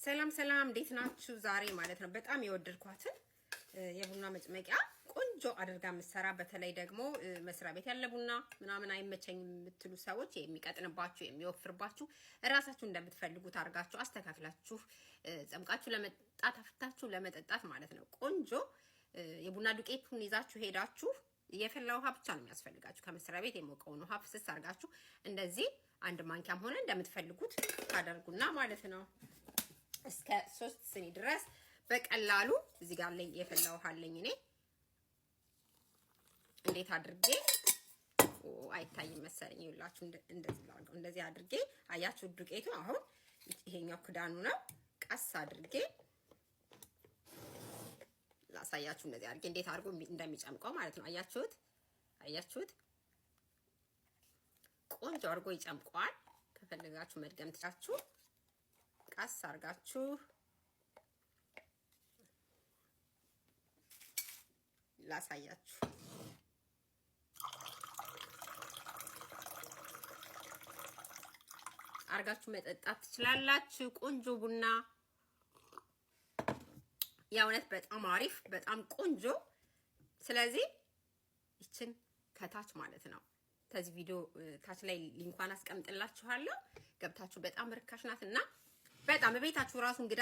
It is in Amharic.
ሰላም ሰላም እንዴት ናችሁ? ዛሬ ማለት ነው በጣም የወደድኳትን የቡና መጭመቂያ ቆንጆ አድርጋ የምትሰራ በተለይ ደግሞ መስሪያ ቤት ያለ ቡና ምናምን አይመቸኝም የምትሉ ሰዎች የሚቀጥንባችሁ የሚወፍርባችሁ እራሳችሁ እንደምትፈልጉት አድርጋችሁ አስተካክላችሁ ጸምቃችሁ ለመጣት አፍታችሁ ለመጠጣት ማለት ነው። ቆንጆ የቡና ዱቄቱን ይዛችሁ ሄዳችሁ የፈላ ውሃ ብቻ ነው የሚያስፈልጋችሁ። ከመስሪያ ቤት የሞቀውን ውሃ ፍስስ አድርጋችሁ እንደዚህ አንድ ማንኪያም ሆነ እንደምትፈልጉት ታደርጉና ማለት ነው እስከ 3 ስኒ ድረስ በቀላሉ እዚህ ጋር ላይ የፈላ ውሃ አለኝ እኔ እንዴት አድርጌ አይታይም መሰለኝ ይላችሁ እንደዚህ ላድርገው። እንደዚህ አድርጌ አያችሁ ዱቄቱ አሁን ይሄኛው ክዳኑ ነው። ቀስ አድርጌ ላሳያችሁ እንደዚህ አድርጌ እንዴት አድርጎ እንደሚጨምቀው ማለት ነው። አያችሁት ቆንጆ አድርጎ ይጨምቀዋል። ከፈለጋችሁ መድገም ትችላችሁ። ቀስ አድርጋችሁ ላሳያችሁ። አርጋችሁ መጠጣት ትችላላችሁ። ቆንጆ ቡና የእውነት በጣም አሪፍ በጣም ቆንጆ። ስለዚህ ይችን ከታች ማለት ነው ከዚህ ቪዲዮ ታች ላይ ሊንኳን አስቀምጥላችኋለሁ ገብታችሁ በጣም ርካሽ ናትና በጣም በቤታችሁ ራሱ እንግዳ